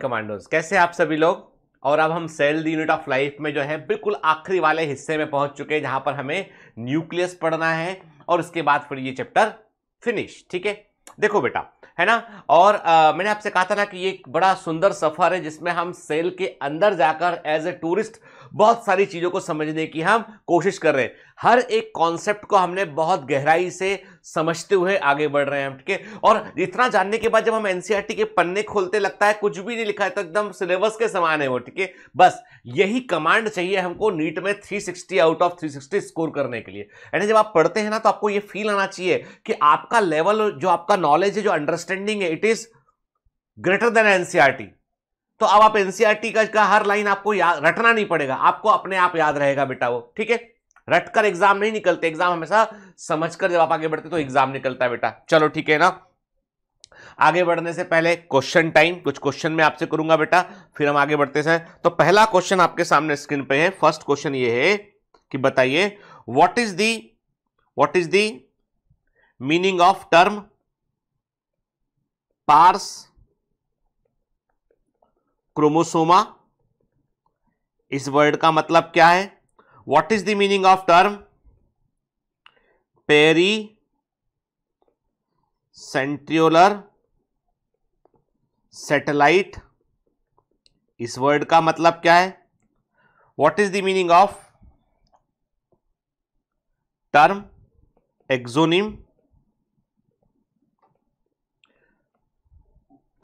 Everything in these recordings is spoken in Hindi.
कमांडोज, कैसे आप सभी लोग। और अब हम cell the unit of life में जो है बिल्कुल आखिरी वाले हिस्से में पहुंच चुके हैं, जहां पर हमें न्यूक्लियस पढ़ना है और उसके बाद फिर ये चैप्टर फिनिश। ठीक है, देखो बेटा, है ना। और मैंने आपसे कहा था ना कि ये एक बड़ा सुंदर सफर है जिसमें हम सेल के अंदर जाकर एज ए टूरिस्ट बहुत सारी चीजों को समझने की हम कोशिश कर रहे हैं। हर एक कॉन्सेप्ट को हमने बहुत गहराई से समझते हुए आगे बढ़ रहे हैं। ठीक है, और इतना जानने के बाद जब हम एनसीईआरटी के पन्ने खोलते लगता है कुछ भी नहीं लिखा है, तो एकदम सिलेबस के समान है वो। ठीक है, बस यही कमांड चाहिए हमको नीट में 360 आउट ऑफ 360 स्कोर करने के लिए। यानी जब आप पढ़ते हैं ना तो आपको ये फील आना चाहिए कि आपका लेवल, जो आपका नॉलेज है, जो अंडरस्टैंडिंग है, it is greater than NCERT. तो अब आप एनसीईआरटी का हर लाइन आपको रटना नहीं पड़ेगा, आपको अपने आप याद रहेगा बेटा वो। ठीक है, रटकर एग्जाम नहीं निकलते, एग्जाम हमेशा समझकर जब आप आगे बढ़ते तो एग्जाम निकलता है बेटा। चलो ठीक है ना, आगे बढ़ने से पहले क्वेश्चन टाइम, कुछ क्वेश्चन मैं आपसे करूंगा बेटा, फिर हम आगे बढ़ते हैं। तो पहला क्वेश्चन आपके सामने स्क्रीन पे है। फर्स्ट क्वेश्चन ये है कि बताइए what is the meaning of term pars chromosoma. इस वर्ड का मतलब क्या है? What is the meaning of term peri centriolar satellite. इस वर्ड का मतलब क्या है? What is the meaning of term axoneme.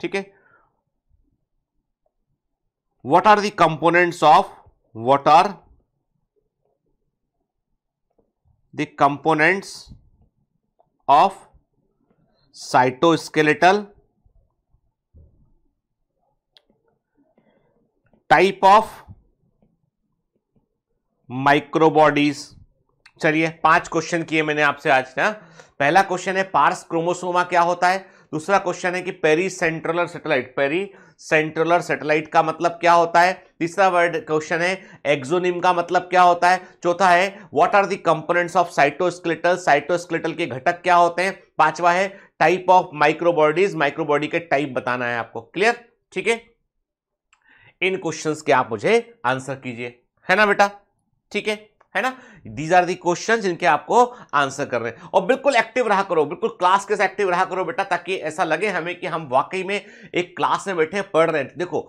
ठीक है, what are the components of cytoskeletal, type of microbodies। चलिए 5 क्वेश्चन किए मैंने आपसे आज ना। पहला क्वेश्चन है पार्स क्रोमोसोमा क्या होता है। दूसरा क्वेश्चन है कि पेरी सेंट्रियोलर सैटेलाइट का मतलब क्या होता है। तीसरा वर्ड क्वेश्चन है एक्सोनिम का मतलब क्या होता है। चौथा है what are the components of cytoskeletal के घटक क्या होते हैं। पांचवा है टाइप ऑफ माइक्रोबॉडी के टाइप बताना है आपको। क्लियर? ठीक है, इन क्वेश्चंस के आप मुझे आंसर कीजिए, है ना बेटा। ठीक है ना। दीज आर दी क्वेश्चन जिनके आपको आंसर कर रहे हैं। और बिल्कुल एक्टिव रहा करो, बिल्कुल क्लास के साथ एक्टिव रहा करो बेटा, ताकि ऐसा लगे हमें कि हम वाकई में एक क्लास में बैठे पढ़ रहे हैं। देखो,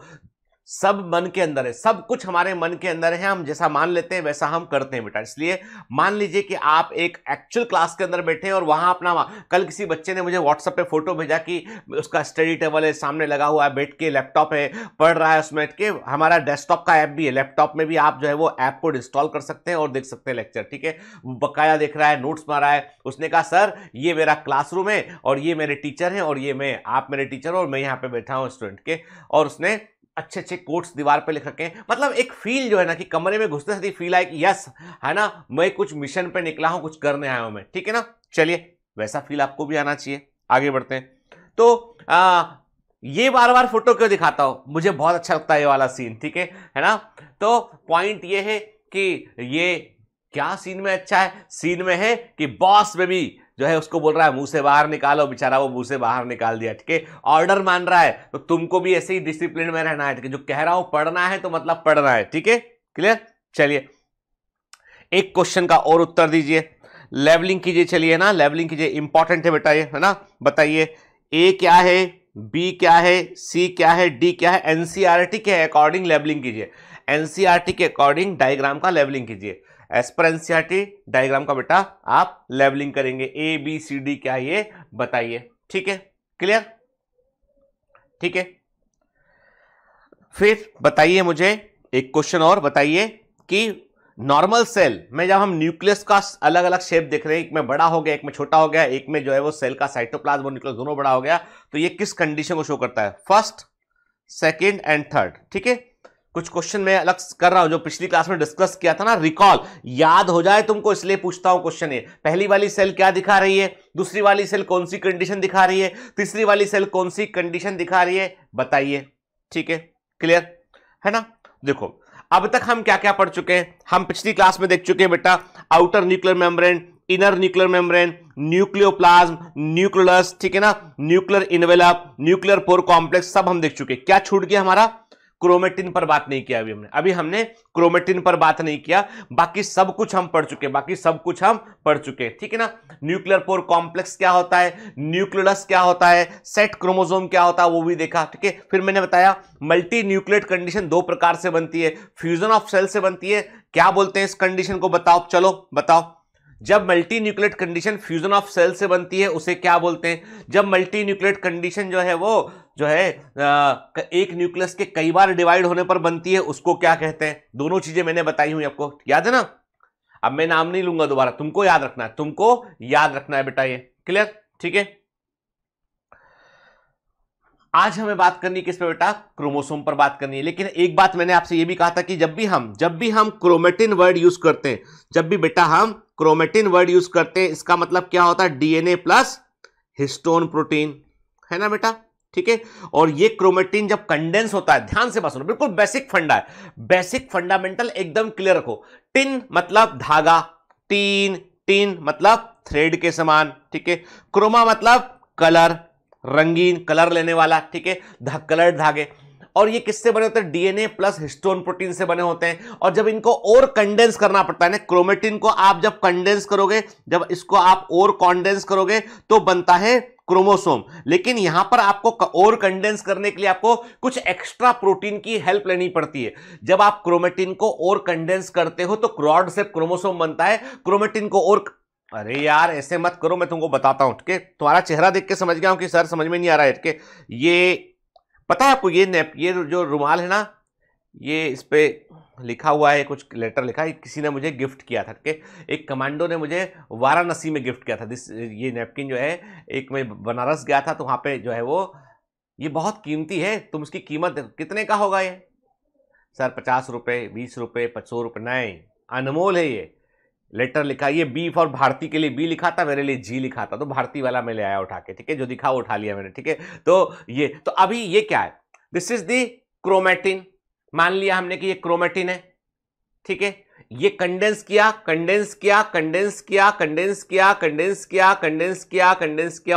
सब मन के अंदर है, सब कुछ हमारे मन के अंदर है, हम जैसा मान लेते हैं वैसा हम करते हैं बेटा। इसलिए मान लीजिए कि आप एक एक्चुअल क्लास के अंदर बैठे हैं और वहां अपना, कल किसी बच्चे ने मुझे व्हाट्सएप पे फोटो भेजा कि उसका स्टडी टेबल है, सामने लगा हुआ है, बैठ के लैपटॉप है, पढ़ रहा है उसमें के। हमारा डेस्कटॉप का ऐप भी है, लैपटॉप में भी आप जो है वो ऐप को इंस्टॉल कर सकते हैं और देख सकते हैं लेक्चर। ठीक है, बकाया देख रहा है, नोट्स मारा है। उसने कहा सर ये मेरा क्लासरूम है और ये मेरे टीचर हैं और ये आप मेरे टीचर हो और मैं यहाँ पे बैठा हूँ स्टूडेंट के। और उसने अच्छे अच्छे कोट्स दीवार पे लिख रखे हैं। मतलब एक फील जो है ना कि कमरे में घुसते साथ फील आए कि यस, है ना, मैं कुछ मिशन पे निकला हूं, कुछ करने आया हूं मैं। ठीक है ना। चलिए, वैसा फील आपको भी आना चाहिए। आगे बढ़ते हैं। तो ये बार बार फोटो क्यों दिखाता हूं, मुझे बहुत अच्छा लगता है ये वाला सीन। ठीक है ना। तो पॉइंट ये है कि ये क्या सीन में अच्छा है, सीन में है कि बॉस बेबी जो है उसको बोल रहा है मुंह से बाहर निकालो, बेचारा वो मुंह से बाहर निकाल दिया। ठीक है, ऑर्डर मान रहा है। तो तुमको भी ऐसे ही डिसिप्लिन में रहना है। ठीक है, जो कह रहा हूं पढ़ना है तो मतलब पढ़ना है। ठीक है, क्लियर। चलिए, एक क्वेश्चन का और उत्तर दीजिए, लेवलिंग कीजिए। चलिए ना, लेवलिंग कीजिए, इंपॉर्टेंट है बेटा ये, है ना। बताइए ए क्या है, बी क्या है, सी क्या है, डी क्या है। एनसीईआरटी के अकॉर्डिंग लेवलिंग कीजिए, एनसीईआरटी के अकॉर्डिंग डायग्राम का लेवलिंग कीजिए। एज पर एनसीईआरटी डायग्राम का बेटा आप लेवलिंग करेंगे। ए बी सी डी क्या है ये बताइए। ठीक है, क्लियर। ठीक है, फिर बताइए मुझे एक क्वेश्चन और बताइए कि नॉर्मल सेल में जब हम न्यूक्लियस का अलग अलग शेप देख रहे हैं, एक में बड़ा हो गया, एक में छोटा हो गया, एक में जो है वो सेल का साइटोप्लाज्म और न्यूक्लियस दोनों बड़ा हो गया, तो ये किस कंडीशन को शो करता है? First, second and third. ठीक है, कुछ क्वेश्चन मैं अलग कर रहा हूं जो पिछली क्लास में डिस्कस किया था ना, रिकॉल याद हो जाए तुमको, इसलिए पूछता हूं क्वेश्चन। ये पहली वाली सेल क्या दिखा रही है, दूसरी वाली सेल कौन सी कंडीशन दिखा रही है, तीसरी वाली सेल कौन सी कंडीशन दिखा रही है, बताइए। ठीक है, क्लियर है ना। देखो, अब तक हम क्या क्या पढ़ चुके हैं। हम पिछली क्लास में देख चुके हैं बेटा outer nuclear membrane, inner nuclear membrane, nucleoplasm, nucleus, ठीक है ना, nuclear envelope, nuclear pore complex, सब हम देख चुके। क्या छूट गया हमारा? क्रोमेटिन पर बात नहीं किया अभी हमने क्रोमेटिन पर बात नहीं किया, बाकी सब कुछ हम पढ़ चुके, ठीक है ना। न्यूक्लियर पोर कॉम्प्लेक्स क्या होता है, न्यूक्लियस क्या होता है, सेट क्रोमोसोम क्या होता है वो भी देखा, ठीक है। फिर मैंने बताया मल्टी न्यूक्लिएट कंडीशन दो प्रकार से बनती है, फ्यूजन ऑफ सेल से बनती है। क्या बोलते हैं इस कंडीशन को? बताओ, चलो बताओ। जब multinucleate condition fusion of cell से बनती है उसे क्या बोलते हैं? जब मल्टी न्यूक्लिएट कंडीशन जो है वो जो है एक न्यूक्लियस के कई बार डिवाइड होने पर बनती है उसको क्या कहते हैं? दोनों चीजें मैंने बताई हुई आपको, याद है ना। अब मैं नाम नहीं लूंगा दोबारा, तुमको याद रखना है बेटा, ये क्लियर, ठीक है। आज हमें बात करनी किस पे बेटा? क्रोमोसोम पर बात करनी है। लेकिन एक बात मैंने आपसे ये भी कहा था कि जब भी हम क्रोमेटिन वर्ड यूज करते हैं, जब भी बेटा हम क्रोमेटिन वर्ड यूज करते हैं, इसका मतलब क्या होता है? डीएनए प्लस हिस्टोन प्रोटीन, है ना बेटा, ठीक है। और ये क्रोमेटिन जब कंडेंस होता है, ध्यान से बात सुनो, बिल्कुल बेसिक फंडा है, बेसिक फंडामेंटल एकदम क्लियर रखो। टिन मतलब धागा, टीन मतलब थ्रेड के समान, ठीक है। क्रोमा मतलब कलर, रंगीन, कलर लेने वाला, ठीक है, कलर्ड धागे। और ये किससे बने होते हैं? डीएनए प्लस हिस्टोन प्रोटीन से बने होते हैं। और जब इनको और कंडेंस करना पड़ता है ना, क्रोमेटिन को आप जब कंडेंस करोगे, जब इसको आप और कंडेंस करोगे तो बनता है क्रोमोसोम। लेकिन यहां पर आपको और कंडेंस करने के लिए आपको कुछ एक्स्ट्रा प्रोटीन की हेल्प लेनी पड़ती है। जब आप क्रोमेटिन को और कंडेंस करते हो तो रॉड शेप क्रोमोसोम बनता है। क्रोमेटिन को और, अरे यार ऐसे मत करो, मैं तुमको बताता हूं, ठीक है। तुम्हारा चेहरा देख के समझ गया हूं कि सर समझ में नहीं आ रहा है, ठीक है। ये पता है आपको, ये जो रुमाल है ना, ये इस पे लिखा हुआ है, कुछ लेटर लिखा है, किसी ने मुझे गिफ्ट किया था, ठीक है। एक कमांडो ने मुझे वाराणसी में गिफ्ट किया था ये नैपकिन जो है। एक मैं बनारस गया था तो वहां पे जो है वो, ये बहुत कीमती है, तुम उसकी कीमत कितने का होगा ये? सर 50 रुपए, 20 रुपए, 100 रुपए, नहीं, अनमोल है ये। लेटर लिखा, ये बी फॉर भारती के लिए बी लिखा था, मेरे लिए जी लिखा था, तो भारती वाला मैं ले आया उठा के, ठीक है। जो दिखा वो उठा लिया मैंने, ठीक है। तो अभी ये क्या है? This is the chromatin. मान लिया हमने कि ये क्रोमेटिन है, ठीक है। ये कंडेंस किया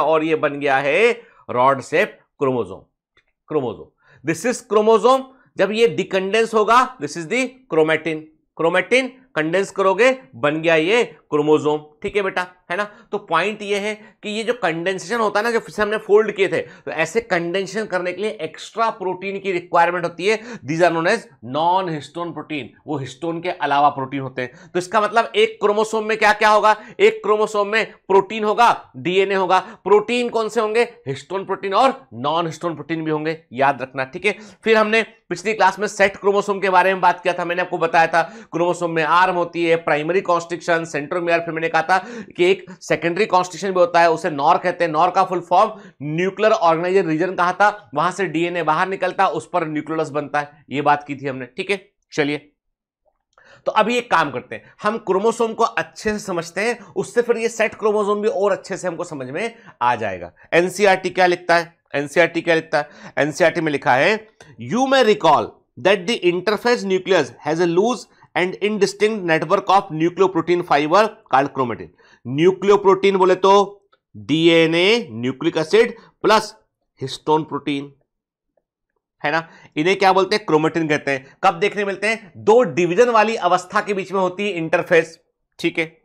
और ये बन गया है rod shape chromosome. This is chromosome. जब ये डिकंडेंस होगा, this is the chromatin condense करोगे, बन गया ये क्रोमोसोम, ठीक है बेटा, है ना। तो पॉइंट ये है कि ये जो कंडेंसेशन होता है ना, जो फिर से हमने फोल्ड किए थे, तो ऐसे कंडेंसेशन करने के लिए एक्स्ट्रा प्रोटीन की रिक्वायरमेंट होती है। These are known as non histone protein, वो हिस्टोन के अलावा प्रोटीन होते हैं। तो इसका मतलब एक क्रोमोसोम में क्या क्या होगा? एक क्रोमोसोम में प्रोटीन होगा, डीएनए होगा। प्रोटीन कौन से होंगे? हिस्टोन प्रोटीन और नॉन हिस्टोन प्रोटीन भी होंगे, याद रखना, ठीक है। फिर हमने पिछली क्लास में सेट क्रोमोसोम के बारे में बात किया था। मैंने आपको बताया था क्रोमोसोम में आर्म होती है, प्राइमरी कॉन्स्ट्रिक्शन, सेंट्रोमियर। फिर मैंने कहा था कि एक सेकेंडरी कॉन्स्ट्रिक्शन भी होता है, उसे नॉर कहते हैं। नॉर का full form nuclear organizer region कहा था, वहां से डीएनए बाहर निकलता है, उस पर न्यूक्लियस बनता है, ये बात की थी हमने, ठीक है। चलिए, तो अभी एक काम करते हैं, हम क्रोमोसोम को अच्छे से समझते हैं, उससे फिर ये सेट क्रोमोसोम भी और अच्छे से हमको समझ में आ जाएगा। एनसीईआरटी क्या लिखता है? एनसीईआरटी में लिखा है, you may recall that the interphase nucleus has a loose and indistinct network of nucleoprotein fibre called chromatin. Nucleoprotein बोले तो DNA, nucleic acid plus histone protein, है ना। इन्हें क्या बोलते हैं? क्रोमेटिन कहते हैं। कब देखने मिलते हैं? दो डिवीजन वाली अवस्था के बीच में होती है इंटरफेस, ठीक है।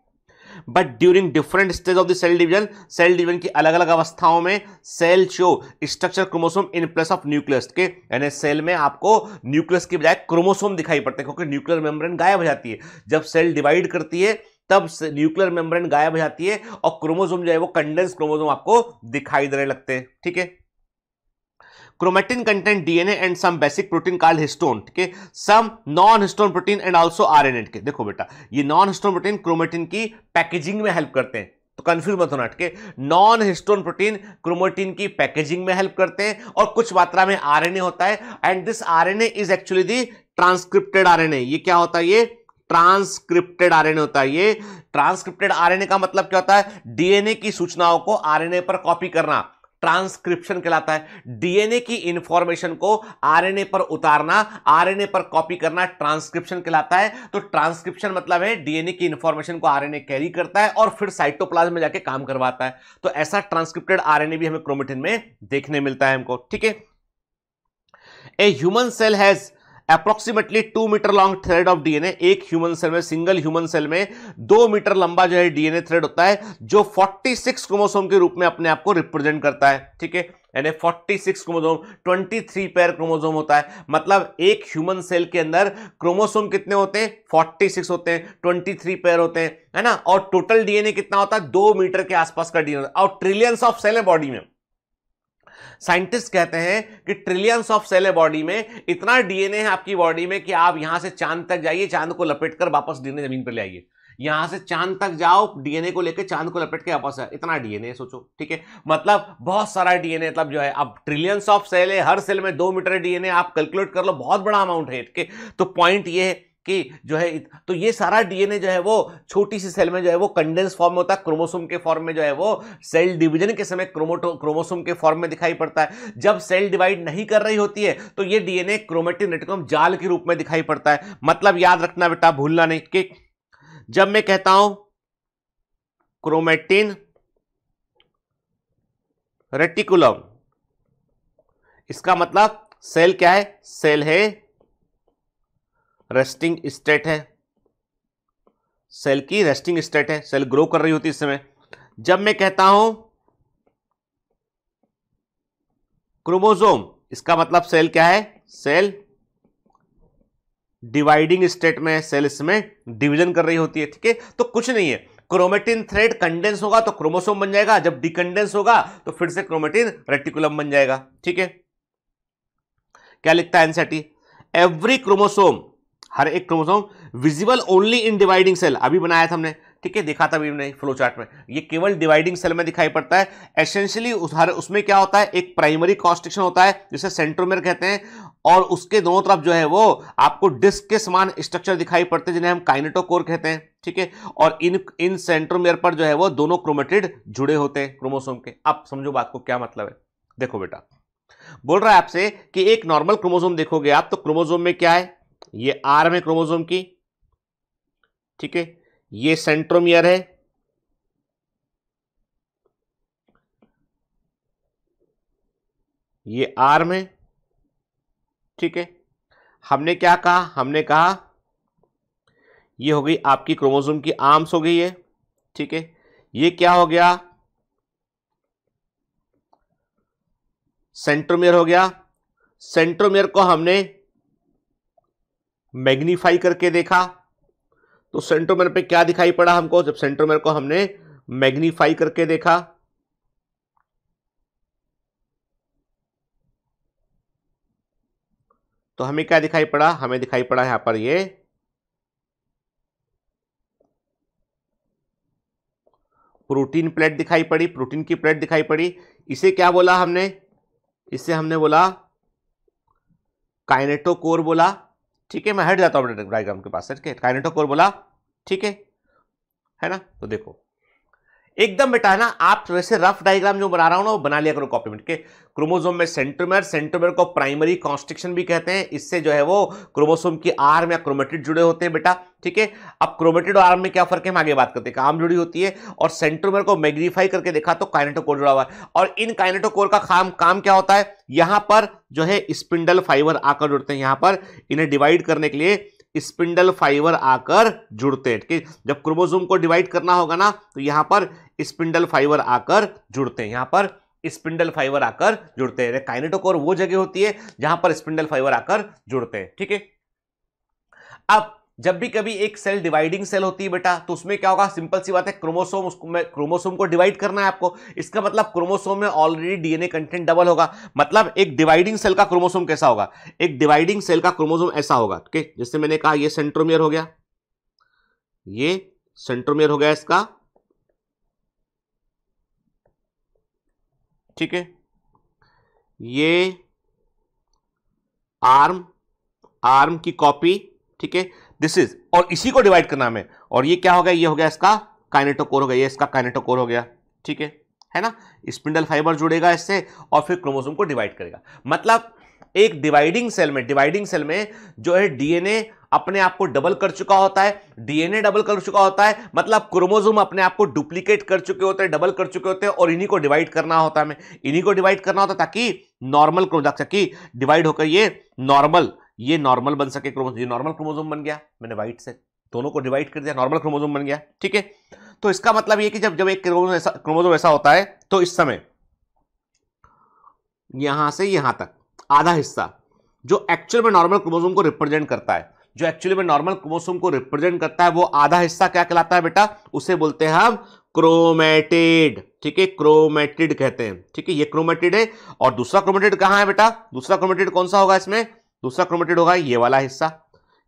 But during different stage of the cell division की अलग अलग अवस्थाओं में cell show structure chromosome in place of nucleus के, यानी सेल में आपको न्यूक्लियस की बजाय क्रोमोसोम दिखाई पड़ते हैं, क्योंकि न्यूक्लियर मेम्ब्रेन गायब हो जाती है जब सेल डिवाइड करती है, तब न्यूक्लियर मेम्ब्रेन गायब हो जाती है और क्रोमोसोम जो है वो कंडेंस क्रोमोसोम आपको दिखाई देने लगते हैं, ठीक है। Chromatin contain DNA and some basic protein called histone, ठीक है। Some non-histone protein and also RNA, ठीक है। देखो बेटा, ये non-histone protein क्रोमेटिन की पैकेजिंग में हेल्प करते हैं, तो कंफ्यूज मत होना, ठीक है। नॉन हिस्टोन प्रोटीन क्रोमेटिन की पैकेजिंग में हेल्प करते हैं और कुछ मात्रा में आरएनए होता है, and this RNA is actually the transcripted RNA. ये क्या होता है? ये ट्रांसक्रिप्टेड आरएनए होता है। ये ट्रांसक्रिप्टेड आरएनए का मतलब क्या होता है? डीएनए की सूचनाओं को आरएनए पर कॉपी करना। ट्रांसक्रिप्शन कहलाता है। डीएनए की इंफॉर्मेशन को आरएनए पर उतारना, आरएनए पर कॉपी करना ट्रांसक्रिप्शन कहलाता है। तो ट्रांसक्रिप्शन मतलब है डीएनए की इंफॉर्मेशन को आरएनए कैरी करता है और फिर साइटोप्लाज्म में जाके काम करवाता है। तो ऐसा ट्रांसक्रिप्टेड आरएनए भी हमें क्रोमेटिन में देखने मिलता है हमको, ठीक है। A human cell has approximately 2 metre long thread of DNA. एक ह्यूमन सेल में, सिंगल ह्यूमन सेल में 2 मीटर लंबा जो है डीएनए थ्रेड होता है, जो 46 क्रोमोसोम के रूप में अपने आप को रिप्रेजेंट करता है, ठीक है। यानी 46 क्रोमोसोम, 23 पेयर क्रोमोसोम होता है। मतलब एक ह्यूमन सेल के अंदर क्रोमोसोम कितने होते हैं? 46 होते हैं, 23 पेयर होते हैं, है ना। और टोटल डीएनए कितना होता है? 2 मीटर के आसपास का डीएनए। और ट्रिलियंस ऑफ सेल है बॉडी में। साइंटिस्ट कहते हैं कि ट्रिलियंस ऑफ सेल है बॉडी में, इतना डीएनए है आपकी बॉडी में कि आप यहां से चांद तक जाइए, चांद को लपेटकर वापस डीएनए जमीन पर ले आइए। यहां से चांद तक जाओ, डीएनए को लेकर चांद को लपेट के वापस है, इतना डीएनए सोचो, ठीक है। मतलब बहुत सारा डीएनए, मतलब जो है अब ट्रिलियंस ऑफ सेल है, हर सेल में 2 मीटर डीएनए, आप कैलकुलेट कर लो, बहुत बड़ा अमाउंट है, ठीक है। तो पॉइंट ये है कि जो है, तो ये सारा डीएनए जो है वो छोटी सी सेल में जो है वो कंडेंस फॉर्म में होता है, क्रोमोसोम के फॉर्म में जो है वो सेल डिवीजन के समय क्रोमोसोम के फॉर्म में दिखाई पड़ता है। जब सेल डिवाइड नहीं कर रही होती है तो ये डीएनए क्रोमेटिन रेटिकुलम जाल के रूप में दिखाई पड़ता है। मतलब याद रखना बेटा, भूलना नहीं कि जब मैं कहता हूं क्रोमेटिन रेटिकुलम, इसका मतलब सेल क्या है? सेल है रेस्टिंग स्टेट है, सेल की रेस्टिंग स्टेट है, सेल ग्रो कर रही होती है इस समय। जब मैं कहता हूं क्रोमोसोम, इसका मतलब सेल क्या है? सेल डिवाइडिंग स्टेट में, सेल इसमें डिवीजन कर रही होती है, ठीक है। तो कुछ नहीं है, क्रोमेटिन थ्रेड कंडेंस होगा तो क्रोमोसोम बन जाएगा, जब डिकंडेंस होगा तो फिर से क्रोमेटिन रेटिकुलम बन जाएगा, ठीक है। क्या लिखता है एनसीईआरटी? एवरी क्रोमोसोम, हर एक chromosome visible only in dividing cell, अभी बनाया था हमने, ठीक है, देखा था अभी हमने फ्लो चार्ट में, ये केवल डिवाइडिंग सेल में दिखाई पड़ता है। एसेंशियली उसमें क्या होता है? एक प्राइमरी कॉन्स्ट्रिक्शन होता है जिसे सेंट्रोमेयर कहते हैं, और उसके दोनों तरफ जो है वो आपको डिस्क के समान स्ट्रक्चर दिखाई पड़ते हैं जिन्हें हम काइनेटोकोर कहते हैं, ठीक है। और इन सेंट्रोमेयर पर जो है वो दोनों क्रोमेटिड जुड़े होते हैं क्रोमोसोम के। अब समझो बात को क्या मतलब है। देखो बेटा, बोल रहा है आपसे कि एक नॉर्मल क्रोमोसोम देखोगे आप तो क्रोमोसोम में क्या है? ये आर्म है क्रोमोसोम की, ठीक है, ये सेंट्रोमियर है, ये आर्म है, ठीक है। हमने क्या कहा? हमने कहा ये हो गई आपकी क्रोमोसोम की आर्म्स हो गई है, ठीक है। ये क्या हो गया? सेंट्रोमियर हो गया। सेंट्रोमियर को हमने मैग्नीफाई करके देखा तो सेंट्रोमेयर पे क्या दिखाई पड़ा हमको? जब सेंट्रोमेयर को हमने मैग्नीफाई करके देखा तो हमें क्या दिखाई पड़ा? हमें दिखाई पड़ा यहां पर ये प्रोटीन प्लेट दिखाई पड़ी, प्रोटीन की प्लेट दिखाई पड़ी। इसे क्या बोला हमने? इसे हमने बोला काइनेटोकोर बोला, ठीक है। मैं हट जाता हूं डायग्राम के पास, काइनेटोकोर बोला, ठीक है ना। तो देखो एकदम बेटा, है ना, आप वैसे रफ डायग्राम जो बना रहा हूं ना वो बना लिया करो कॉपी में, ठीक है। क्रोमोसोम में सेंट्रोमेयर, सेंट्रोमेयर को प्राइमरी कॉन्स्ट्रिक्शन भी कहते हैं, इससे जो है वो क्रोमोसोम की आर्म या क्रोमेटिड जुड़े होते हैं बेटा, ठीक है। अब क्रोमेटिड और आर्म में क्या फर्क है हम आगे बात करते हैं। आर्म जुड़ी होती है और सेंट्रोमेयर को मैग्नीफाई करके देखा तो काइनेटोकोर जुड़ा हुआ है। और इन काइनेटोकोर का काम क्या होता है? यहां पर जो है स्पिंडल फाइबर आकर जुड़ते हैं, यहां पर इन्हें डिवाइड करने के लिए स्पिंडल फाइबर आकर जुड़ते हैं, ठीक है। जब क्रोमोसोम को डिवाइड करना होगा ना तो यहां पर स्पिंडल फाइबर आकर जुड़ते हैं, यहां पर स्पिंडल फाइबर आकर जुड़ते हैं। काइनेटोकोर वो जगह होती है जहां पर स्पिंडल फाइबर आकर जुड़ते हैं, ठीक है। अब जब भी कभी एक सेल डिवाइडिंग सेल होती है बेटा तो उसमें क्या होगा? सिंपल सी बात है, क्रोमोसोम को डिवाइड करना है आपको। इसका मतलब क्रोमोसोम में ऑलरेडी डीएनए कंटेंट डबल होगा। मतलब एक डिवाइडिंग सेल का क्रोमोसोम कैसा होगा? एक डिवाइडिंग सेल का क्रोमोसोम ऐसा होगा, ठीक है। जैसे मैंने कहा ये सेंट्रोमियर हो गया, ये सेंट्रोमियर हो गया इसका, ठीक है। ये आर्म की कॉपी, ठीक है, दिस इज, और इसी को डिवाइड करना हमें। और ये क्या हो गया? ये हो गया इसका काइनेटोकोर हो गया, ये इसका काइनेटोकोर हो गया, ठीक है। है ना, स्पिंडल फाइबर जुड़ेगा इससे और फिर क्रोमोसोम को डिवाइड करेगा। मतलब एक डिवाइडिंग सेल में जो है डीएनए अपने आप को डबल कर चुका होता है, डीएनए डबल कर चुका होता है, मतलब क्रोमोसोम अपने आप को डुप्लीकेट कर चुके होते हैं, डबल कर चुके होते हैं, और इन्हीं को डिवाइड करना होता है हमें, इन्हीं को डिवाइड करना होता है ताकि नॉर्मल ताकि डिवाइड होकर ये नॉर्मल बन सके क्रोमोसोम। ये नॉर्मल क्रोमोसोम बन गया, मैंने व्हाइट से दोनों को डिवाइड कर दिया, नॉर्मल क्रोमोसोम बन गया। ठीक है, तो इसका मतलब ये कि जब एक क्रोमोसोम ऐसा होता है तो इस समय यहां से यहां तक आधा हिस्सा जो एक्चुअल में नॉर्मल क्रोमोसोम को रिप्रेजेंट करता है, वो आधा हिस्सा क्या कहलाता है बेटा, उसे बोलते हैं हम क्रोमेटिड। ठीक है, क्रोमेटिड कहते हैं। ठीक है, ये क्रोमेटिड है। और दूसरा क्रोमेटिड कहां है बेटा, दूसरा क्रोमेटिड कौन सा होगा इसमें, दूसरा क्रोमेटिड होगा ये वाला हिस्सा,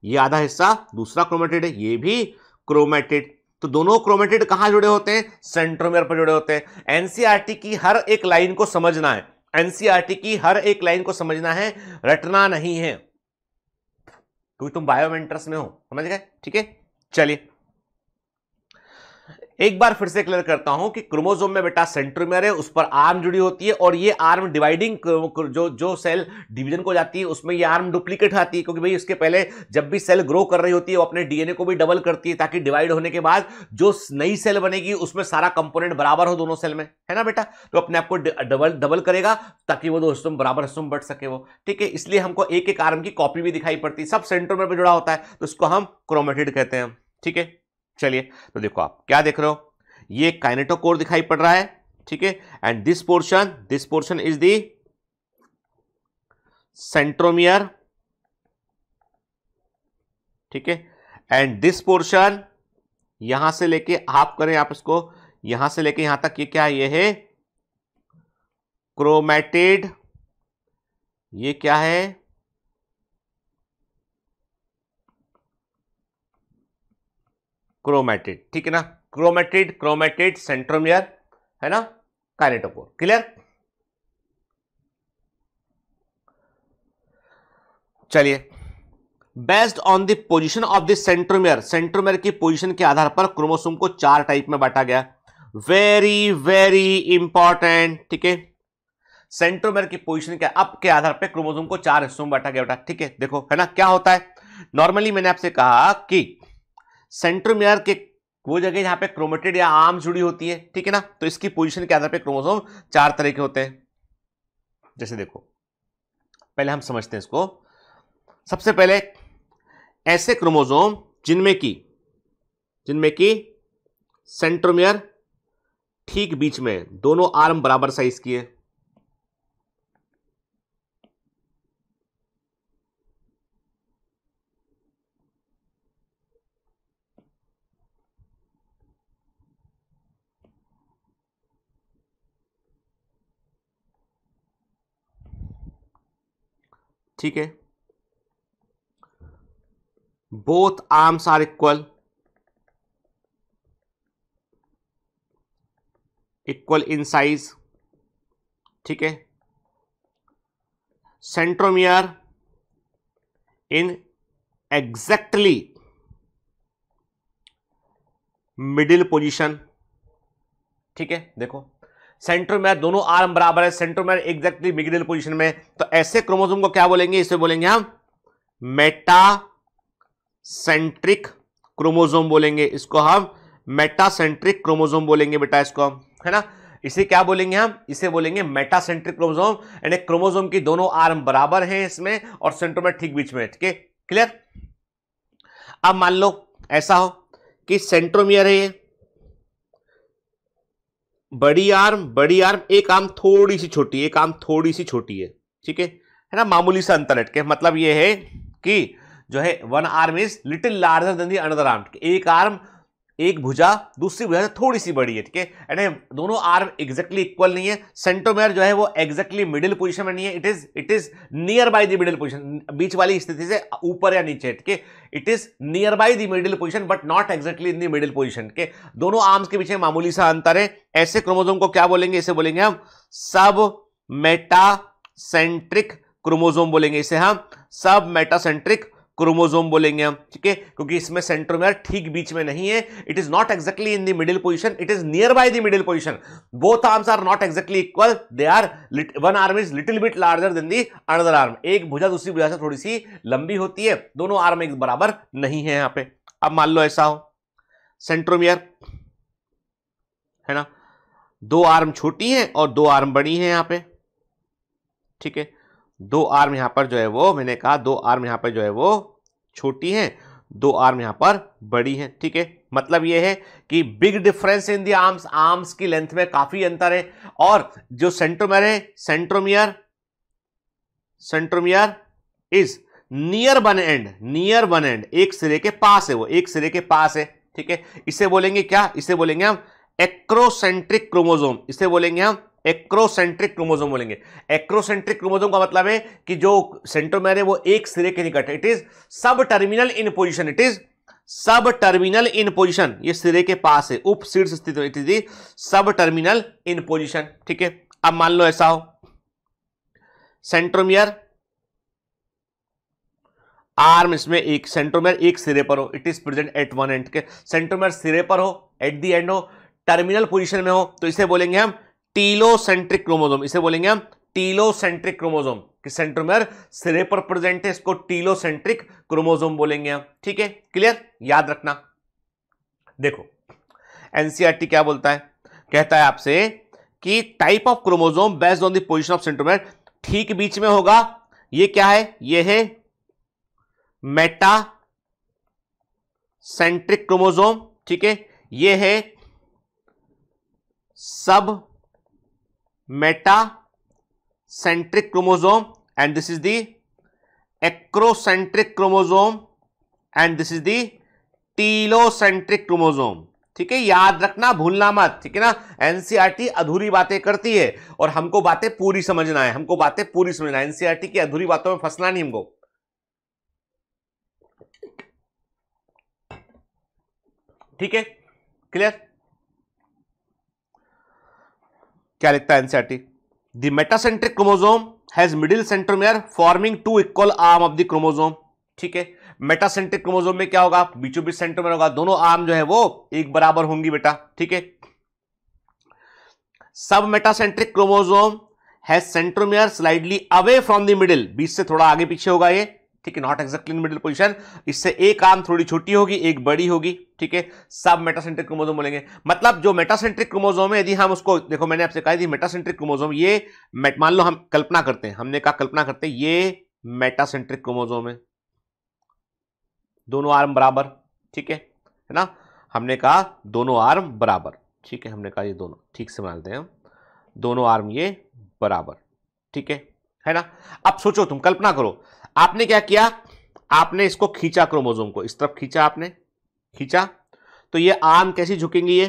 ये आधा हिस्सा दूसरा क्रोमेटिड है, ये भी क्रोमेटिड। तो दोनों क्रोमेटिड कहां जुड़े होते हैं, सेंट्रोमियर पर जुड़े होते हैं। एनसीईआरटी की हर एक लाइन को समझना है, एनसीईआरटी की हर एक लाइन को समझना है, रटना नहीं है, क्योंकि तुम बायो में इंटरेस्ट में हो, समझ गए। ठीक है, चलिए एक बार फिर से क्लियर करता हूं कि क्रोमोसोम में बेटा सेंट्रोमियर है, उस पर आर्म जुड़ी होती है, और ये आर्म डिवाइडिंग जो सेल डिवीजन को जाती है उसमें ये आर्म डुप्लीकेट आती है, क्योंकि भाई इसके पहले जब भी सेल ग्रो कर रही होती है वो अपने डीएनए को भी डबल करती है, ताकि डिवाइड होने के बाद जो नई सेल बनेगी उसमें सारा कंपोनेंट बराबर हो दोनों सेल में, है ना बेटा। तो अपने आप को डबल करेगा ताकि वो दो हिस्सों में बराबर हिस्सों में बट सके वो। ठीक है, इसलिए हमको एक एक आर्म की कॉपी भी दिखाई पड़ती है, सब सेंट्रोमियर पर जुड़ा होता है, तो इसको हम क्रोमेटिड कहते हैं। ठीक है, चलिए तो देखो आप क्या देख रहे हो, ये काइनेटोकोर दिखाई पड़ रहा है। ठीक है, and this portion is the centromere. ठीक है, एंड दिस पोर्शन यहां से लेके आप करें, आप इसको यहां से लेके यहां तक, ये क्या है, ये है क्रोमेटिड। ये क्या है, क्रोमेटिड। ठीक है ना, क्रोमेटिड सेंट्रोमियर, है ना, काइनेटोकोर। क्लियर। चलिए, based on the position of the centromere की पोजीशन के आधार पर क्रोमोसोम को 4 टाइप में बांटा गया। Very very important. ठीक है, सेंट्रोमियर की पोजीशन के अब के आधार पर क्रोमोसोम को 4 हिस्सों में बांटा गया बेटा। ठीक है, देखो है ना क्या होता है, नॉर्मली मैंने आपसे कहा कि सेंट्रोमियर के वो जगह जहां पे क्रोमेटिड या आर्म जुड़ी होती है, ठीक है ना, तो इसकी पोजीशन के आधार पे क्रोमोसोम 4 तरह के होते हैं। जैसे देखो, पहले हम समझते हैं इसको। सबसे पहले ऐसे क्रोमोसोम जिनमें की सेंट्रोमियर ठीक बीच में, दोनों आर्म बराबर साइज की है। ठीक है, both arms are equal in size. ठीक है, centromere in exactly middle position. ठीक है, देखो सेंट्रोमियर दोनों आर्म बराबर है, सेंट्रोमियर एग्जैक्टली मिडिल पोजीशन में, तो ऐसे क्रोमोसोम को क्या बोलेंगे, इसे बोलेंगे हम मेटासेंट्रिक क्रोमोसोम बोलेंगे, इसको हम मेटासेंट्रिक क्रोमोसोम बोलेंगे बेटा, इसको हम, है ना, इसे क्या बोलेंगे हम, इसे बोलेंगे मेटासेंट्रिक क्रोमोसोम। यानी क्रोमोसोम की दोनों आर्म बराबर हैं इसमें और सेंट्रोमियर ठीक बीच में। ठीक है, क्लियर। अब मान लो ऐसा हो कि सेंट्रोमियर है, ये बड़ी आर्म, एक आर्म थोड़ी सी छोटी है, ठीक है ना, मामूली सा अंतर है। मतलब ये है कि जो है one arm is little larger than the another arm, एक आर्म, एक भुजा दूसरी भुजा से थोड़ी सी बड़ी है। ठीक है, यानी दोनों आर्म एग्जैक्टली इक्वल नहीं है। सेंट्रोमियर जो है वो एग्जैक्टली मिडिल पोजीशन में नहीं है, it is near by the middle position, बीच वाली स्थिति से ऊपर या नीचे। ठीक है, it is near by the middle position but not exactly in the middle position. के दोनों आर्म्स के पीछे मामूली सा अंतर है। ऐसे क्रोमोसोम को क्या बोलेंगे, इसे बोलेंगे हम सब मेटासेंट्रिक क्रोमोसोम बोलेंगे, इसे हम सब मेटासेंट्रिक क्रोमोसोम बोलेंगे हम, ठीक है, क्योंकि इसमें सेंट्रोमियर ठीक बीच में नहीं है, it is not exactly in the middle position, it is near by the middle position, both arms are not exactly equal, they are one arm is little bit larger than the another arm, एक भुजा दूसरी भुजा से थोड़ी सी लंबी होती है, दोनों आर्म एक बराबर नहीं है यहां पे। अब मान लो ऐसा हो सेंट्रोमियर है ना, दो आर्म छोटी हैं और दो आर्म बड़ी हैं यहां पे, ठीक है, दो आर्म यहां पर जो है वो, मैंने कहा दो आर्म यहां पर जो है वो छोटी हैं, दो आर्म यहां पर बड़ी हैं, ठीक है, मतलब ये है कि big difference in the arms, arms की लेंथ में काफी अंतर है, और जो सेंट्रोमियर है, centromere is near one and, एक सिरे के पास है, वो एक सिरे के पास है, ठीक है, इसे बोलेंगे क्या, इसे बोलेंगे हम एक्रोसेंट्रिक क्रोमोसोम, इसे बोलेंगे हम एक्रोसेंट्रिक क्रोमोसोम बोलेंगे। एक्रोसेंट्रिक क्रोमोसोम का मतलब है कि जो सेंट्रोमियर है वो एक सिरे के निकट है, इट इज सब terminal in position, it is सब टर्मिनल इन पोजीशन, ये सिरे के पास है, उप शीर्ष स्थित, इट इज सब टर्मिनल इन पोजीशन, ठीक है। अब मान लो ऐसा हो सेंट्रोमियर आर्म, इसमें एक सेंट्रोमियर एक सिरे पर हो, it is present at one and, के सिरे सिरे पर हो, एट दी एंड हो, टर्मिनल पोजीशन में हो, तो इसे बोलेंगे हम टीलोसेंट्रिक क्रोमोसोम, इसे बोलेंगे हम टीलोसेंट्रिक क्रोमोसोम, कि सेंट्रोमियर सिरे पर प्रेजेंट है, इसको टीलोसेंट्रिक क्रोमोसोम बोलेंगे हम, ठीक है, क्लियर, याद रखना। देखो एनसीईआरटी क्या बोलता है, कहता है आपसे कि type of chromosome based on the position of centromere, ठीक बीच में होगा, ये क्या है, ये है मेटा सेंट्रिक क्रोमोसोम, ठीक है, ये है सब Meta centric chromosome, and this is the acrocentric chromosome, and this is the telocentric chromosome, ठीक है, याद रखना, भूलना मत, ठीक है ना। एनसीईआरटी अधूरी बातें करती है और हमको बातें पूरी समझना है, हमको बातें पूरी समझना है, एनसीईआरटी की अधूरी बातों में फंसना नहीं हमको, ठीक है, क्लियर। क्या लिखता है NCERT, the metacentric chromosome has middle centromere forming two equal arm of the chromosome, ठीक है, मेटासेंट्रिक क्रोमोसोम में क्या होगा, बीचों बीच सेंट्रोमियर होगा, दोनों आर्म जो है वो एक बराबर होंगी बेटा, ठीक है। Sub metacentric chromosome has centromere slightly away from the middle, बीच से थोड़ा आगे पीछे होगा ये, ठीक है, not exactly in middle position, इससे एक आर्म थोड़ी छोटी होगी एक बड़ी होगी, ठीक है, सब मेटासेंट्रिक क्रोमोसोम बोलेंगे। मतलब जो मेटासेंट्रिक क्रोमोसोम है, यदि हम उसको देखो, मैंने आपसे कहा थी मेटासेंट्रिक क्रोमोसोम, ये मान लो हम कल्पना करते हैं, हमने कहा कल्पना करते हैं ये मेटासेंट्रिक क्रोमोसोम है, दोनों आर्म बराबर, ठीक है ना, हमने कहा दोनों आर्म बराबर, ठीक है, हमने कहा ये दोनों, ठीक से मानते हैं हम, दोनों आर्म ये बराबर, ठीक है ना। अब सोचो, तुम कल्पना करो, आपने क्या किया, आपने इसको खींचा, क्रोमोसोम को इस तरफ खींचा, आपने खींचा, तो ये आर्म कैसी झुकेंगी, ये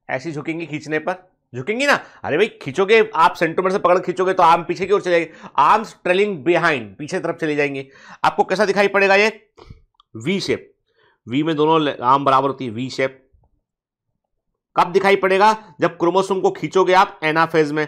ऐसी झुकेंगी, खींचने पर झुकेंगी ना, अरे भाई खींचोगे आप, सेंट्रोमियर से पकड़ खींचोगे तो आर्म पीछे की ओर चले जाएंगे, आर्म्स ट्रेलिंग बिहाइंड, पीछे तरफ चले जाएंगे। आपको कैसा दिखाई पड़ेगा, ये वी शेप, वी में दोनों आर्म बराबर होती है, वी शेप। कब दिखाई पड़ेगा, जब क्रोमोसोम को खींचोगे आप एनाफेज में,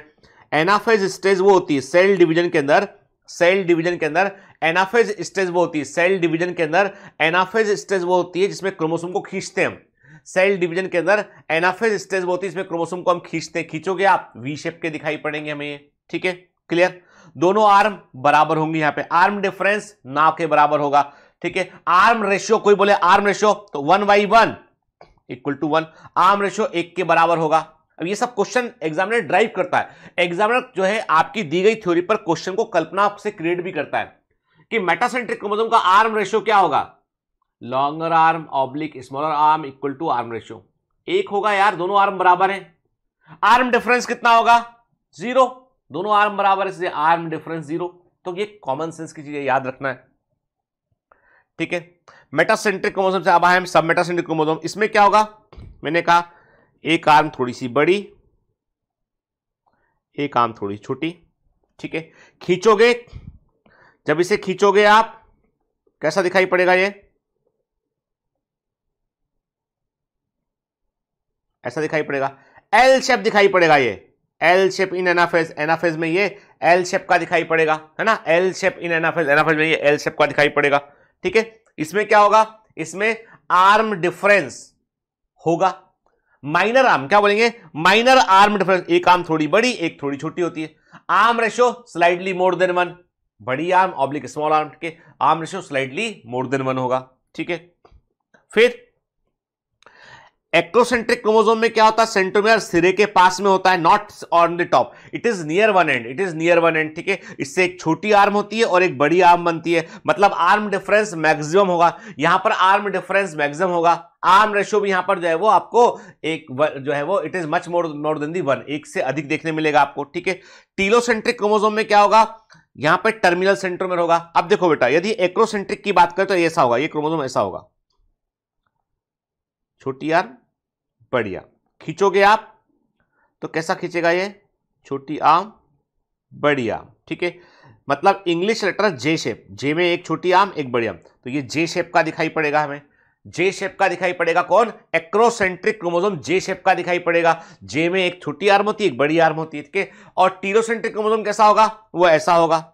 एनाफेज स्टेज वो होती है सेल डिवीजन के अंदर, सेल डिवीजन के अंदर एनाफेज स्टेज वो होती है, सेल डिवीजन के अंदर एनाफेज स्टेज वो होती है जिसमें क्रोमोसोम को खींचते हैं हम, सेल डिवीजन के अंदर एनाफेज स्टेज वो होती है जिसमें क्रोमोसोम को हम खींचते हैं, खींचोगे आप वी शेप के दिखाई पड़ेंगे हमें ये, ठीक है, क्लियर। दोनों आर्म बराबर होंगे, यहां पे आर्म डिफरेंस ना के बराबर होगा, ठीक है। आर्म रेशियो, कोई बोले आर्म रेशियो तो 1/1 इक्वल टू 1, आर्म रेशियो 1 के बराबर होगा। अब ये सब क्वेश्चन एग्जामिनर ड्राइव करता है, एग्जामिनर जो है आपकी दी गई थ्योरी पर क्वेश्चन को कल्पना से क्रिएट भी करता है कि मेटासेंट्रिक क्रोमोसोम का आर्म रेशियो क्या होगा, longer arm oblique smaller arm equal to arm ratio 1 होगा यार, दोनों आर्म बराबर हैं। आर्म डिफरेंस कितना होगा, 0, दोनों आर्म बराबर है इसलिए आर्म डिफरेंस 0। तो ये कॉमन सेंस की चीजें याद रखना है, ठीक है। मेटासेंट्रिक क्रोमोसोम से अब आए हम सब मेटासेंट्रिक क्रोमोसोम, इसमें क्या होगा, मैंने कहा एक आर्म थोड़ी सी बड़ी, एक आर्म थोड़ी छोटी, ठीक है। खींचोगे, जब इसे खींचोगे आप कैसा दिखाई पड़ेगा, ये ऐसा दिखाई पड़ेगा, एल शेप दिखाई पड़ेगा, ये L shape in anaphase, anaphase में ये एल शेप का दिखाई पड़ेगा, है ना, L shape in anaphase, anaphase में ये एल शेप का दिखाई पड़ेगा, ठीक है। इसमें क्या होगा, इसमें आर्म डिफरेंस होगा, माइनर आर्म, क्या बोलेंगे, माइनर आर्म डिफरेंस, एक आर्म थोड़ी बड़ी एक थोड़ी छोटी होती है। Arm ratio slightly more than 1, बड़ी आर्म ऑब्लिक स्मॉल आर्म के arm ratio slightly more than 1 होगा, ठीक है। फिर एक्रोसेंट्रिक क्रोमोसोम में क्या होता है, सेंट्रोमियर सिरे के पास में होता है, not on the top, it is near one and, it is near one and, ठीक है। इससे एक छोटी आर्म होती है और एक बड़ी आर्म बनती है, मतलब आर्म डिफरेंस मैक्सिमम होगा, यहां पर आर्म डिफरेंस मैक्सिमम होगा। आर्म रेशियो भी यहां पर जो है वो आपको एक जो है वो it is much more than the 1, एक से अधिक देखने मिलेगा आपको, ठीक है। टीलोसेंट्रिक क्रोमोसोम में क्या होगा, यहां पर टर्मिनल सेंट्रोमियर होगा। अब देखो बेटा, यदि एक्रोसेंट्रिक की बात करें तो ऐसा होगा, ये क्रोमोसोम ऐसा होगा, छोटी आर्म बड़ी आर्म, खींचोगे आप तो कैसा खींचेगा ये, छोटी आर्म बड़ी आर्म, ठीक है। मतलब इंग्लिश लेटर जे शेप, जे में एक छोटी आर्म एक बड़ी आर्म, तो ये जे शेप का दिखाई पड़ेगा हमें, जे शेप का दिखाई पड़ेगा, कौन, एक्रोसेंट्रिक क्रोमोसोम जे शेप का दिखाई पड़ेगा, जे में एक छोटी आर्म होती है एक बड़ी आर्म होती है, ठीक है। और टीलोसेंट्रिक क्रोमोसोम कैसा होगा, वो ऐसा होगा,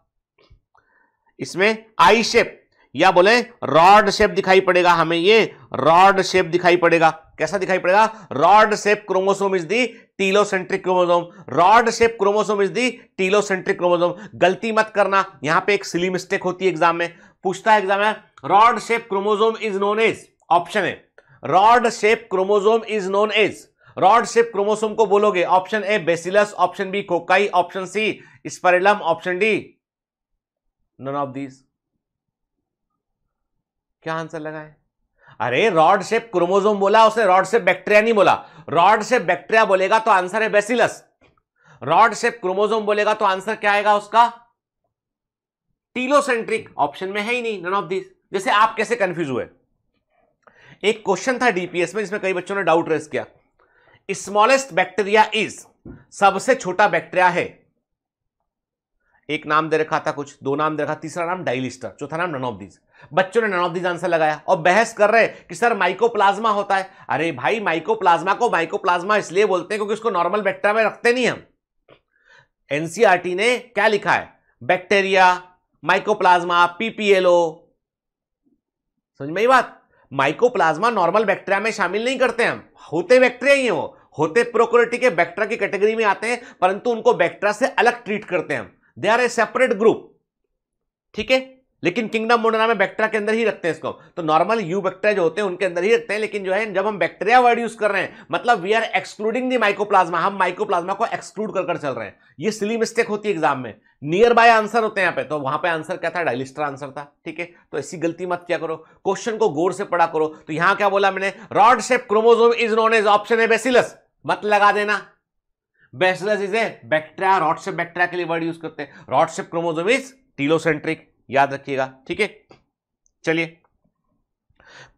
इसमें आई शेप या बोले रॉड शेप दिखाई पड़ेगा हमें, ये रॉड शेप दिखाई पड़ेगा, कैसा दिखाई पड़ेगा, rod shape chromosome is the telocentric chromosome, rod shape chromosome is the telocentric chromosome. गलती मत करना, यहां पे एक सिली मिस्टेक होती है, एग्जाम में पूछता है, एग्जाम में rod shape chromosome is known as, option है rod shape chromosome is known as, rod shape chromosome को बोलोगे, option A bacillus, option B cocci, option C spirillum, option D none of these. क्या आंसर लगाए, अरे रॉड शेप क्रोमोसोम बोला उसने, रॉड शेप बैक्टीरिया नहीं बोला, रॉड शेप बैक्टीरिया बोलेगा तो आंसर है बेसिलस, रॉड शेप क्रोमोसोम बोलेगा तो आंसर क्या आएगा उसका, टीलोसेंट्रिक, ऑप्शन में है ही नहीं नन ऑफ दिस। जैसे आप कैसे कंफ्यूज हुए, एक क्वेश्चन था डीपीएस में जिसमें कई बच्चों ने डाउट रेज किया, स्मॉलेस्ट बैक्टीरिया इज, सबसे छोटा बैक्टीरिया है, एक नाम दे रखा था, कुछ दो नाम दे रखा, तीसरा नाम डाइलिस्टर, चौथा नाम नन ऑफ दीज, बच्चों ने नन ऑफ दीज आंसर लगाया और बहस कर रहे कि सर माइकोप्लाज्मा होता है। अरे भाई, माइकोप्लाज्मा को माइकोप्लाज्मा इसलिए बोलते हैं क्योंकि उसको नॉर्मल बैक्टीरिया में रखते नहीं हम। एनसीईआरटी ने क्या लिखा है, बैक्टीरिया, माइकोप्लाज्मा, पीपीएलओ, समझ में ये बात, माइकोप्लाज्मा नॉर्मल बैक्टीरिया में शामिल नहीं करते हम, होते बैक्टीरिया ही है, वो होते प्रोकैरियोटिक के बैक्टीरिया की कैटेगरी में आते हैं, परंतु उनको बैक्टीरिया से अलग ट्रीट करते हैं हम, they are a separate group, ठीक है। लेकिन किंगडम मोडेना में बैक्टीरिया के अंदर ही रखते हैं इसको, तो नॉर्मल यू बैक्टीरिया जो होते हैं उनके अंदर ही रखते हैं, लेकिन जो है जब हम बैक्टीरिया वर्ड यूज कर रहे हैं मतलब we are excluding the mycoplasma, हम माइकोप्लाज्मा को एक्सक्लूड कर चल रहे हैं, ये सिली मिस्टेक होती है एग्जाम में, नियर बाय आंसर होते हैं यहाँ पे, तो वहां पे आंसर क्या था, डाइलिस्टर आंसर था, ठीक है। तो ऐसी गलती मत किया करो, क्वेश्चन को गौर से पढ़ा करो। तो यहां क्या बोला मैंने, rod shape chromosome is known as, option है बेसिलस, मत लगा देना, bacillus is a bacteria, rod shape bacteria के लिए वर्ड यूज करते हैं, rod shape chromosome is telocentric, याद रखिएगा, ठीक है। चलिए,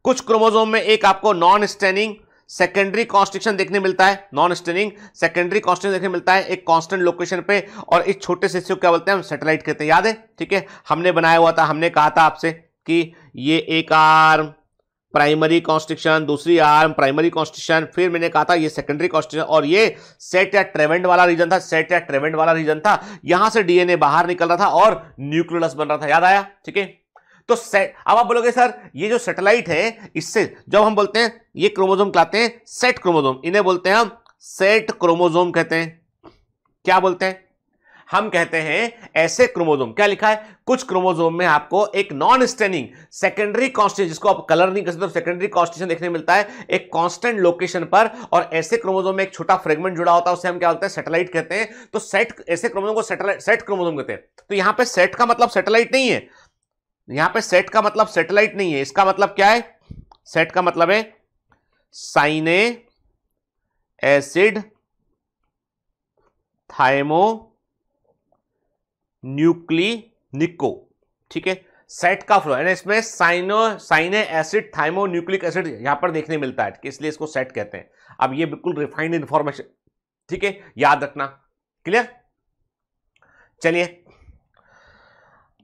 कुछ क्रोमोसोम में एक आपको नॉन स्टेनिंग सेकेंडरी कॉन्स्ट्रिक्शन देखने मिलता है, नॉन स्टेनिंग सेकेंडरी कॉन्स्ट्रिक्शन देखने मिलता है एक कांस्टेंट लोकेशन पे, और इस छोटे से हिस्से को क्या बोलते हैं हम, सैटेलाइट कहते हैं, याद है, ठीक है। हमने बनाया हुआ था, हमने कहा था आपसे कि ये एक आर्म प्राइमरी कॉन्स्ट्रिक्शन, दूसरी आर्म प्राइमरी कॉन्स्ट्रिक्शन, फिर मैंने कहा था ये सेकेंडरी कॉन्स्ट्रिक्शन, और ये सेट या ट्रेवेंड वाला रीजन था, सेट या ट्रेवेंड वाला रीजन था, यहां से डीएनए बाहर निकल रहा था और न्यूक्लियस बन रहा था, याद आया, ठीक है। तो सेट, अब आप बोलोगे सर ये जो सैटेलाइट है, इससे जब हम बोलते हैं ये क्रोमोसोम कहलाते हैं सेट क्रोमोसोम, इन्हें बोलते हैं हम सेट क्रोमोसोम कहते हैं, क्या बोलते हैं, हम कहते हैं ऐसे क्रोमोसोम, क्या लिखा है, कुछ क्रोमोसोम में आपको एक नॉन स्टेनिंग सेकेंडरी कॉन्स्टिट्यूशन, जिसको आप कलर नहीं कर सकते, सेकेंडरी कॉन्स्टिट्यूशन देखने मिलता है एक कांस्टेंट लोकेशन पर, और ऐसे क्रोमोसोम में एक छोटा फ्रेगमेंट जुड़ा होता है, उसे हम क्या बोलते हैं, सैटेलाइट कहते हैं। तो सेट, ऐसे क्रोमोसोम को सैटेलाइट, सेट क्रोमोसोम कहते हैं। तो यहां पे सेट का मतलब सैटेलाइट नहीं है, यहां पे सेट का मतलब सैटेलाइट नहीं है, इसका मतलब क्या है, सेट का मतलब है साइने एसिड थाइमो न्यूक्लिनिको, ठीक है, सेट का फ्लो है, इसमें साइने एसिड थाइमो न्यूक्लिक एसिड यहां पर देखने मिलता है, इसलिए इसको सेट कहते हैं। अब ये बिल्कुल रिफाइंड इंफॉर्मेशन, ठीक है, याद रखना, क्लियर। चलिए,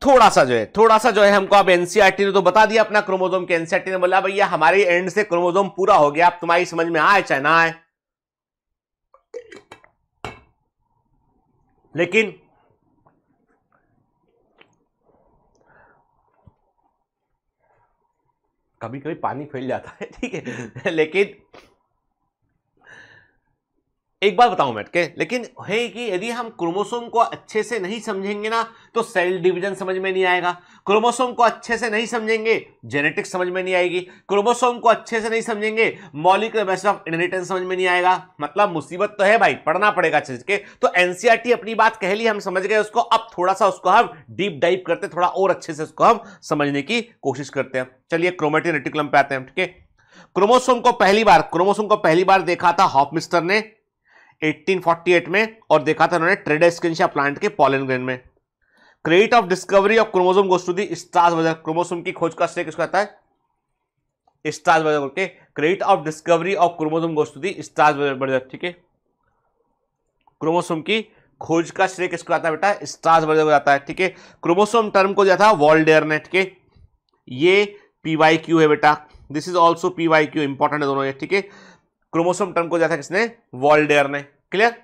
थोड़ा सा जो है हमको, अब एनसीईआरटी ने तो बता दिया अपना क्रोमोसोम के, एनसीईआरटी ने बोला भैया हमारे एंड से क्रोमोसोम पूरा हो गया, अब तुम्हारी समझ में आए चाहे ना आए, लेकिन कभी कभी पानी फैल जाता है, ठीक है। लेकिन एक बात बताऊं मैं, के लेकिन है कि यदि हम क्रोमोसोम को अच्छे से नहीं समझेंगे ना तो सेल डिवीजन समझ में नहीं आएगा, क्रोमोसोम को अच्छे से नहीं समझेंगे जेनेटिक्स समझ में नहीं आएगी, क्रोमोसोम को अच्छे से नहीं समझेंगे मॉलिक्यूलर बेसिस ऑफ इनहेरिटेंस समझ में नहीं आएगा। मतलब मुसीबत तो है भाई, पढ़ना पड़ेगा चीज के। तो एनसीईआरटी अपनी बात कह ली, हम समझ गए उसको, अब थोड़ा सा उसको हम डीप डाइव करते, थोड़ा और अच्छे से उसको हम समझने की कोशिश करते हैं। चलिए क्रोमैटिन रेटिकुलम पे आते हैं, ठीक है। क्रोमोसोम को पहली बार देखा था हॉफमिस्टर ने 1848 में, और देखा था उन्होंने ट्रेडेस्केंशिया प्लांट के पॉलन ग्रेन में। Credit of discovery of chromosome goes to the Strasburger, क्रोमोसोम की खोज का श्रेय किसको आता है? स्ट्रासबर्गर के। Credit of discovery of chromosome goes to the Strasburger, ठीक है। क्रोमोसोम की खोज का श्रेय किसको आता है बेटा? स्ट्रासबर्गर को आता है, ठीक है। क्रोमोसोम टर्म को दिया था वॉल्डेयर ने, ठीक है। ये पीवाईक्यू है बेटा, this is also PYQ, important है दोनों ये, ठीक है। क्रोमोसोम टर्म को दिया था किसने? वॉल्डेयर ने, क्लियर।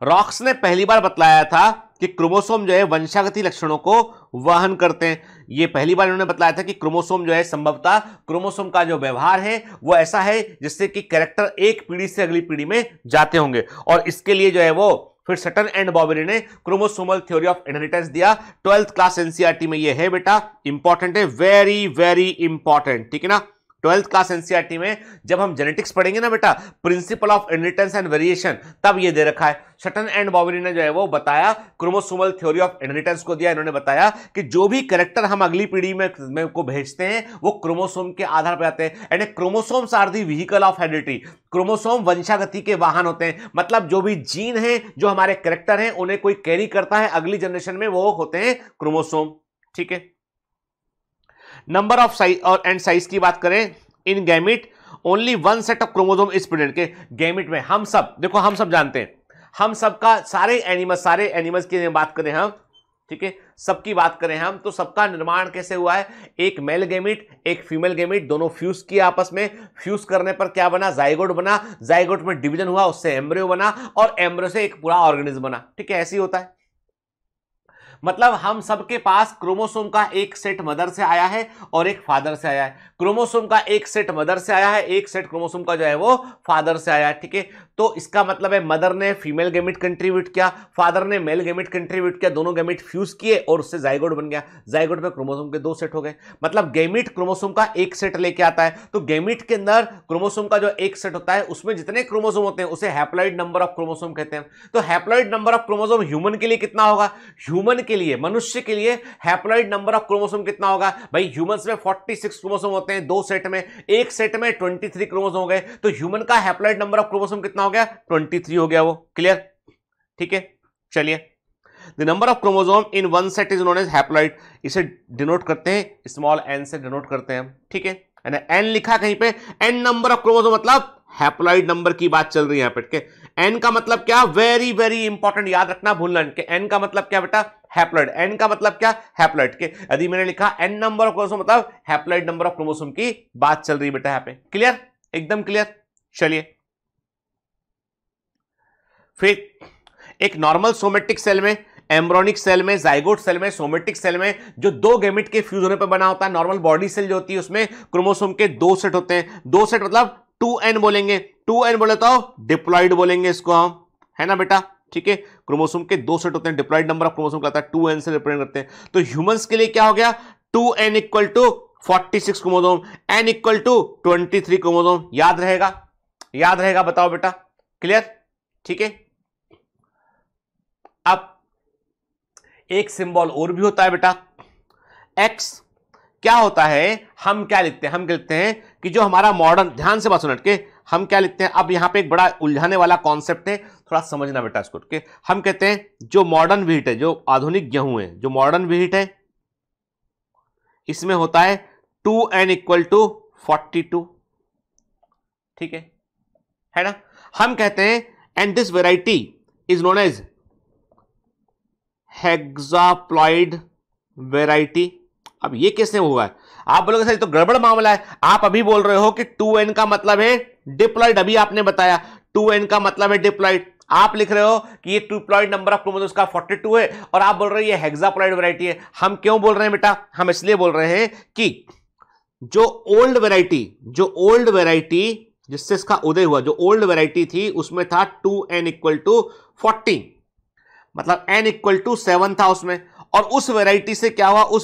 रॉक्स ने पहली बार बतलाया था कि क्रोमोसोम जो है वंशागति लक्षणों को वहन करते हैं। ये पहली बार इन्होंने बतलाया था कि क्रोमोसोम जो है संभवतः क्रोमोसोम का जो व्यवहार है वो ऐसा है जिससे कि कैरेक्टर एक पीढ़ी से अगली पीढ़ी में जाते होंगे, और इसके लिए जो है वो फिर सटन एंड बॉबरी ने क्रोमोसोमल थ्योरी ऑफ इनहेरिटेंस दिया। 12th क्लास एनसीईआरटी में ये है बेटा, इंपॉर्टेंट है, वेरी वेरी इंपॉर्टेंट, ठीक है ना। 12th क्लास एनसीईआरटी में जब हम जेनेटिक्स पढ़ेंगे ना बेटा, principle of inheritance and variation, तब ये दे रखा है। सटन एंड बॉबरी ने जो है वो बताया, क्रोमोसोमल थ्योरी ऑफ इनहेरिटेंस को दिया। इन्होंने बताया कि जो भी कैरेक्टर हम अगली पीढ़ी में को भेजते हैं वो क्रोमोसोम के आधार पर आते हैं, and chromosomes are the vehicle of heredity. Chromosome वंशागति के वाहन होते हैं, मतलब जो भी जीन है, जो हमारे कैरेक्टर हैं, उन्हें कोई कैरी करता है अगली जनरेशन में, वो होते हैं क्रोमोसोम, ठीक है। नंबर ऑफ साइज और एंड साइज की बात करें, in gamete only one set of chromosome is present, के गैमिट में हम सब देखो, हम सब जानते हैं, हम सबका सारे एनिमल्स की बात करें हम, ठीक है, सबकी बात करें हम, तो सबका निर्माण कैसे हुआ है? एक मेल गैमिट, एक फीमेल गैमिट, दोनों फ्यूज किए आपस में, फ्यूज करने पर क्या बना? जाइगोट बना, जाइगोट में डिवीजन हुआ, उससे एम्ब्रियो बना, और एम्ब्रियो से एक पूरा ऑर्गेनिज्म बना, ठीक है। ऐसे ही होता है, मतलब हम सबके पास क्रोमोसोम का एक सेट मदर से आया है और एक फादर से आया है। क्रोमोसोम का एक सेट मदर से आया है, एक सेट क्रोमोसोम का जो है वो फादर से आया है, ठीक है। तो इसका मतलब है मदर ने फीमेल गैमेट कंट्रीब्यूट किया, फादर ने मेल गैमेट कंट्रीब्यूट किया, दोनों गैमेट फ्यूज किए और उससे जाइगोट बन गया। जाइगोट में क्रोमोसोम के 2 सेट हो गए, मतलब गैमेट क्रोमोसोम का एक सेट लेके आता है। तो गैमेट के अंदर क्रोमोसोम का जो एक सेट होता है उसमें जितने क्रोमोसोम होते हैं उसे हैप्लॉइड नंबर ऑफ क्रोमोसोम कहते हैं। तो haploid number of chromosome human के लिए कितना होगा? ह्यूमन के लिए, मनुष्य के लिए हैप्लॉइड नंबर ऑफ क्रोमोसोम कितना होगा भाई? ह्यूमंस में 46 क्रोमोसोम होते हैं 2 सेट में, एक सेट में 23 क्रोमोसोम हो गए, तो ह्यूमन का हैप्लॉइड नंबर ऑफ क्रोमोसोम कितना हो गया? 23 हो गया वो, क्लियर, ठीक है। चलिए, the number of chromosome in one set is known as haploid, इसे डिनोट करते हैं स्मॉल एन से डिनोट करते हैं, ठीक है। एन लिखा कहीं पे, एन नंबर ऑफ क्रोमोसोम मतलब हैप्लॉइड नंबर की बात चल रही है यहां पे। एन का मतलब क्या? वेरी वेरी इंपॉर्टेंट, याद रखना भूलना, एन का मतलब क्या बेटा? हैप्लॉइड। एन का मतलब क्या? हैप्लॉइड। के यदि मैंने लिखा एन नंबर ऑफ क्रोमोसोम मतलब हैप्लॉइड नंबर ऑफ क्रोमोसोम की बात चल रही है बेटा यहां पे, क्लियर, एकदम क्लियर। चलिए, फिर एक नॉर्मल सोमेटिक सेल में, एम्ब्रोनिक सेल में, जाइगोट सेल में, सोमेटिक सेल में जो 2 गैमेट के फ्यूज होने पर बना होता है, नॉर्मल बॉडी सेल जो होती है उसमें क्रोमोसोम के 2 सेट होते हैं। 2 सेट मतलब 2n बोलेंगे, 2n बोले तो डिप्लॉइड बोलेंगे इसको हम, है ना बेटा, ठीक है। क्रोमोसोम के 2 सेट होते हैं, डिप्लॉइड नंबर ऑफ क्रोमोसोम कहता है, 2n से रिप्रेजेंट करते हैं। तो ह्यूमंस के लिए क्या हो गया? 2n equal to 46 chromosome, n equal to 23 chromosome. याद रहेगा? याद रहेगा, बताओ बेटा, क्लियर, ठीक है। अब एक सिंबल और भी होता है बेटा, x। क्या होता है? हम क्या लिखते हैं? हम लिखते हैं कि जो हमारा मॉडर्न, ध्यान से बात सुन के, हम क्या लिखते हैं? अब यहां पे एक बड़ा उलझाने वाला कॉन्सेप्ट है, थोड़ा समझना बेटा इसको, के हम कहते हैं जो मॉडर्न व्हीट है, जो आधुनिक गेहूं है, जो मॉडर्न व्हीट है, इसमें होता है 2n इक्वल टू 42, ठीक है ना। हम कहते हैं and this variety is known as hexaploid variety. अब ये कैसे हुआ है? आप बोलोगे सर तो गड़बड़ मामला है। आप अभी बोल रहे हो कि 2n का मतलब है डिप्लॉइड, अभी आपने बताया 2n का मतलब है डिप्लॉइड। आप लिख रहे हो कि ये ट्रिप्लॉइड नंबर ऑफ क्रोमोसोम्स का 42 है और आप बोल रहे हो ये हेक्साप्लॉइड वैरायटी है। हम क्यों बोल रहे हैं बेटा? हम इसलिए बोल रहे हैं कि जो ओल्ड वैरायटी जिससे इसका उदय हुआ, जो ओल्ड वैरायटी थी उसमें था 2n = 40, मतलब n = 7 था उसमें, और उस वैरायटी से क्या हुआ, उस